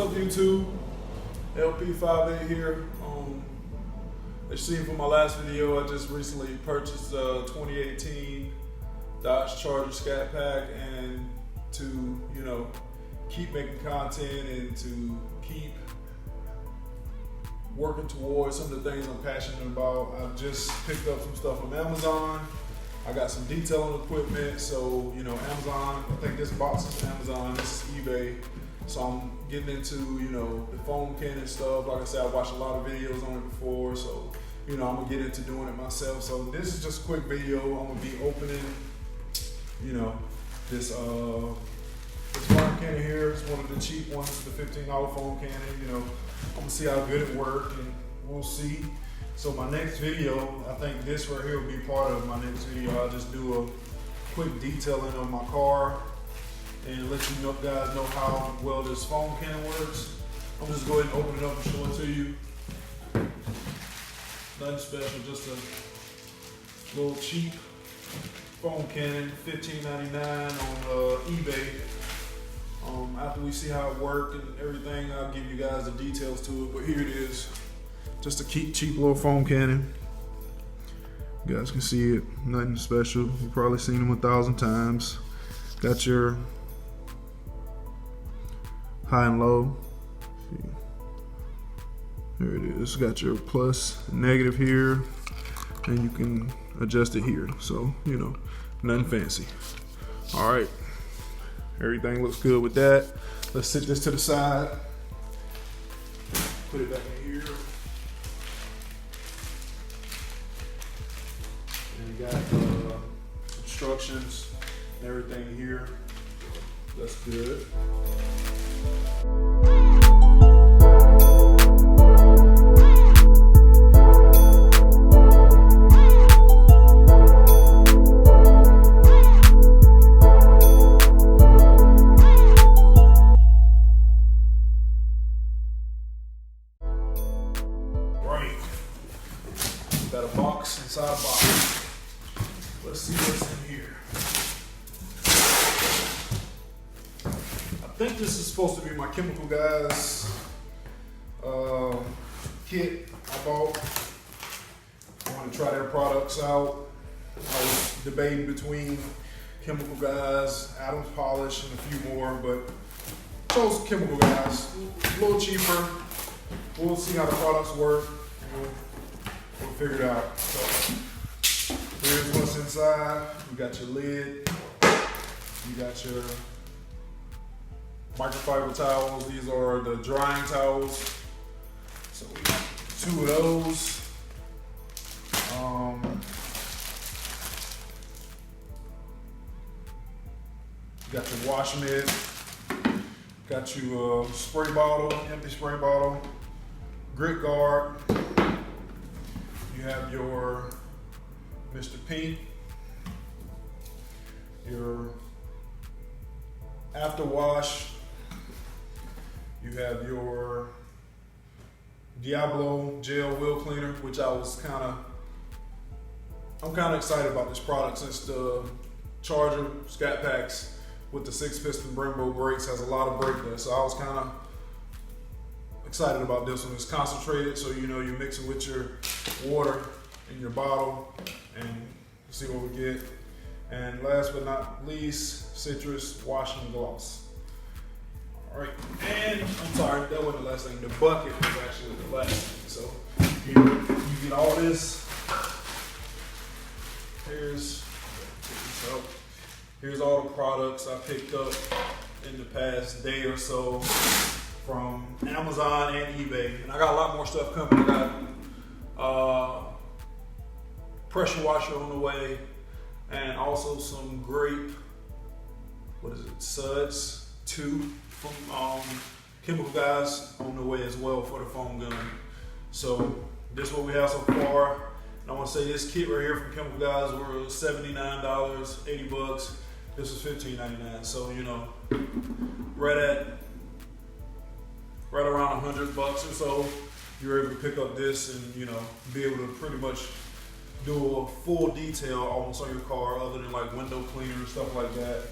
up, YouTube? LP58 here. As you seen from my last video, I just recently purchased a 2018 Dodge Charger Scat Pack, and to keep making content and to keep working towards some of the things I'm passionate about, I've just picked up some stuff from Amazon. I got some detailing equipment, so Amazon. I think this box is Amazon. This is eBay. So I'm getting into the foam cannon stuff. Like I said, I watched a lot of videos on it before, so I'm gonna get into doing it myself. So this is just a quick video. I'm gonna be opening this foam cannon here. It's one of the cheap ones, the $15 foam cannon. I'm gonna see how good it works, and we'll see. So my next video, I think this right here will be part of my next video. I'll just do a quick detailing of my car and let you guys know how well this foam cannon works. I'm just go ahead and open it up and show it to you. Nothing special, just a little cheap foam cannon, $15.99 on eBay. After we see how it worked and everything, I'll give you guys the details to it, but here it is. Just a cheap little foam cannon. You guys can see it, nothing special. You've probably seen them 1,000 times. Got your high and low. There it is. Got your plus and negative here, and you can adjust it here. So, nothing fancy. All right. Everything looks good with that. Let's sit this to the side. Put it back in here. And you got the instructions and everything here. That's good. Got a box inside a box. Let's see what's in here. I think this is supposed to be my Chemical Guys kit I bought. I want to try their products out. I was debating between Chemical Guys, Adams Polish, and a few more, but chose Chemical Guys. A little cheaper. We'll see how the products work. We'll figure it out. So here's what's inside. You got your lid. You got your microfiber towels. These are the drying towels. So we got 2 of those. You got your wash mitt. Got you a spray bottle, empty spray bottle. Grit guard. You have your Mr. Pink, your after wash. You have your Diablo gel wheel cleaner, which I'm kind of excited about this product, since the Charger Scat Packs with the 6-piston Brembo brakes has a lot of brake dust. So I was kind of excited about this one. It's concentrated, so you're mixing with your water in your bottle, and see what we get. And last but not least, citrus washing gloss. All right, and I'm sorry, that wasn't the last thing. The bucket was actually the last thing. So you get all this. Here's all the products I picked up in the past day or so from Amazon and eBay, and I got a lot more stuff coming. I got pressure washer on the way, and also some Grape, suds 2 from Chemical Guys on the way as well for the foam gun. So this is what we have so far. And I want to say this kit right here from Chemical Guys was $79, 80 bucks. This was $15.99. So right around 100 bucks or so, you're able to pick up this and be able to pretty much do a full detail almost on your car, other than like window cleaner and stuff like that.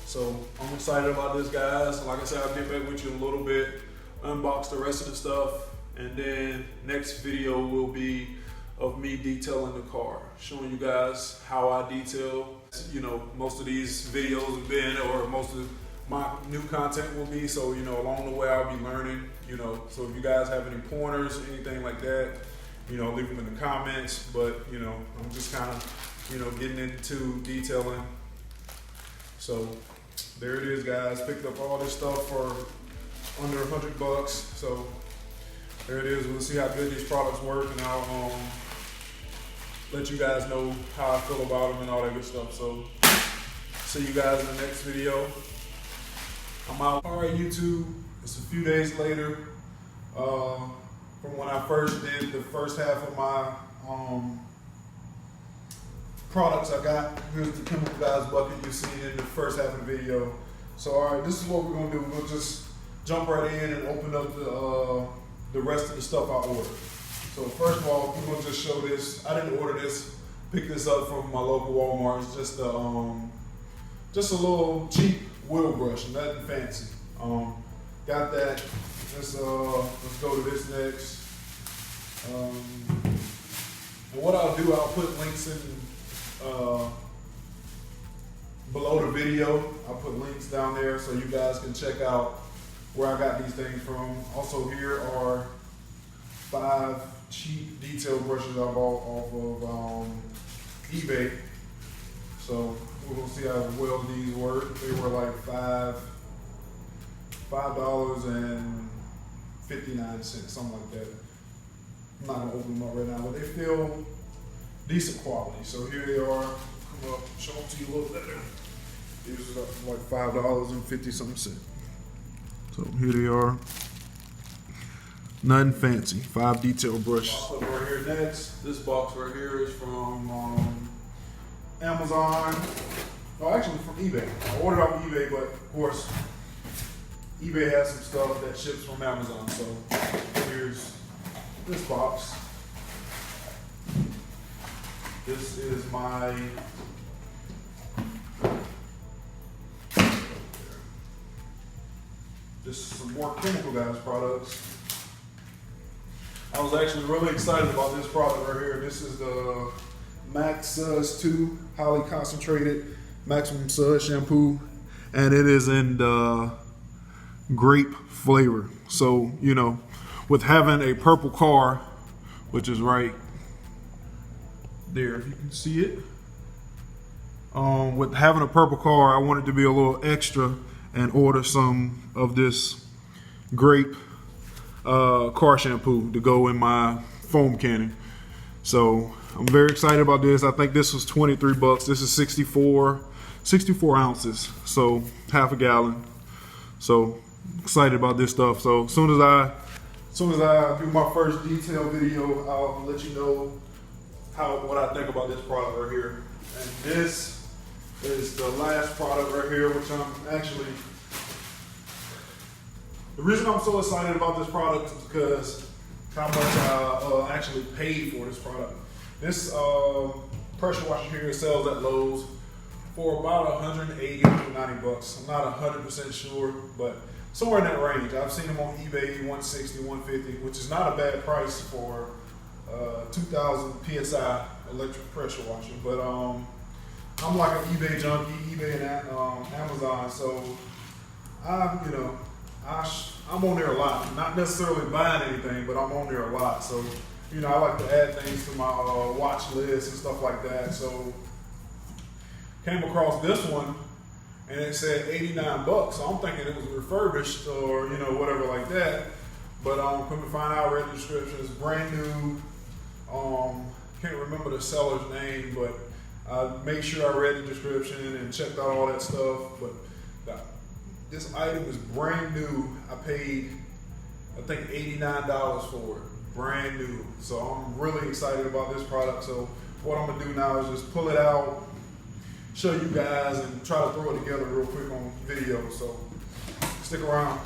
So I'm excited about this, guys. Like I said, I'll get back with you in a little bit. unbox the rest of the stuff, and then next video will be of me detailing the car, showing you guys how I detail. You know, most of these videos have been, or most of my new content will be, so you know, along the way I'll be learning, you know, so if you guys have any pointers, anything like that, you know, leave them in the comments. But you know, I'm just kind of, you know, getting into detailing. So there it is, guys. Picked up all this stuff for under $100. So there it is. We'll see how good these products work, and I'll let you guys know how I feel about them and all that good stuff. So see you guys in the next video. I'm out. All right, YouTube. It's a few days later from when I first did the first half of my products I got. Here's the Chemical Guys bucket you've seen in the first half of the video. So all right, this is what we're gonna do. We're gonna just jump right in and open up the rest of the stuff I ordered. So first of all, we're gonna just show this. I didn't order this. Picked this up from my local Walmart. It's just a little cheap wheel brush, nothing fancy. Got that. Let's go to this next. And what I'll do, I'll put links in below the video. I'll put links down there so you guys can check out where I got these things from. Also, here are 5 cheap detail brushes I bought off of eBay. So we're gonna see how well these work. They were like $5.59, something like that. I'm not gonna open them up right now, but they feel decent quality. So here they are. Come up, show them to you a little better. These are like $5.50 something. So here they are. Nothing fancy. 5 detail brushes. So right here next. This box right here is from Amazon. No, actually from eBay. I ordered off eBay, but of course eBay has some stuff that ships from Amazon. So here's this box. This is my this is some more Chemical Guys products. I was actually really excited about this product right here. This is the Max Suds 2 highly concentrated maximum Sud shampoo, and it is in the grape flavor. So you know, with having a purple car, which is right there, if you can see it, with having a purple car, I wanted to be a little extra and order some of this grape car shampoo to go in my foam cannon. So I'm very excited about this. I think this was 23 bucks. This is 64 ounces, so half a gallon. So excited about this stuff. So as soon as I do my first detail video, I'll let you know what I think about this product right here. And this is the last product right here, which I'm actually, the reason I'm so excited about this product is because how much I actually paid for this product. This pressure washer here sells at Lowe's for about 180 to 90 bucks. I'm not 100% sure, but somewhere in that range. I've seen them on eBay, 160, 150, which is not a bad price for 2,000 PSI electric pressure washer. But I'm like an eBay junkie, eBay and Amazon, so I'm on there a lot. Not necessarily buying anything, but I'm on there a lot. So, you know, I like to add things to my watch list and stuff like that. So, came across this one, and it said 89 bucks. So I'm thinking it was refurbished or, you know, whatever like that. But come to find out, I read the description. It's brand new. Can't remember the seller's name, but I made sure I read the description and checked out all that stuff. But this item is brand new. I paid, I think, $89 for it. Brand new. So I'm really excited about this product. So what I'm gonna do now is just pull it out, show you guys, and try to throw it together real quick on video. So stick around.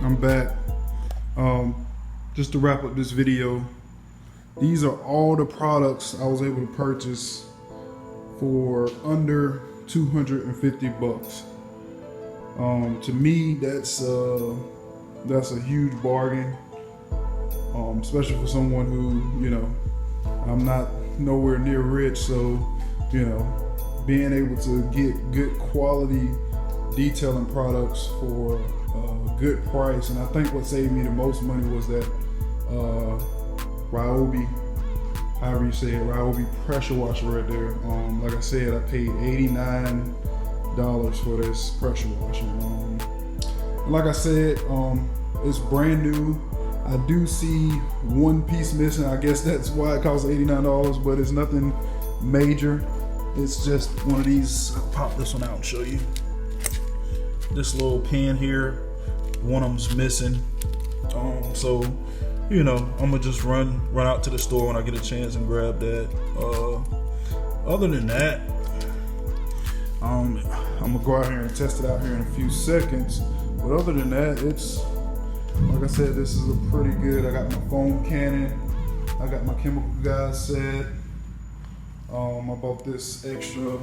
I'm back. Just to wrap up this video, these are all the products I was able to purchase for under 250 bucks. To me, that's a huge bargain, especially for someone who, you know, I'm not nowhere near rich, so, you know, being able to get good quality detailing products for a good price. And I think what saved me the most money was that Ryobi, however you say it, Ryobi pressure washer right there. Like I said, I paid $89 for this pressure washer. Like I said, it's brand new. I do see one piece missing. I guess that's why it costs $89, but it's nothing major. It's just one of these. I'll pop this one out and show you. This little pin here, one of them's missing. So, you know, I'm gonna just run out to the store when I get a chance and grab that. Other than that, I'm gonna go out here and test it out here in a few seconds. But other than that, it's, like I said, this is a pretty good. I got my foam cannon. I got my chemical guys set. I bought this extra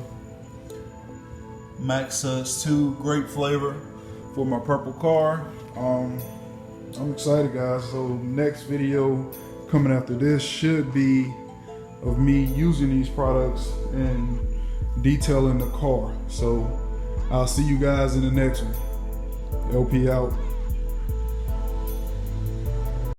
Maxus 2 grape flavor for my purple car. I'm excited, guys. So next video coming after this should be of me using these products and detailing the car. So I'll see you guys in the next one. LP out.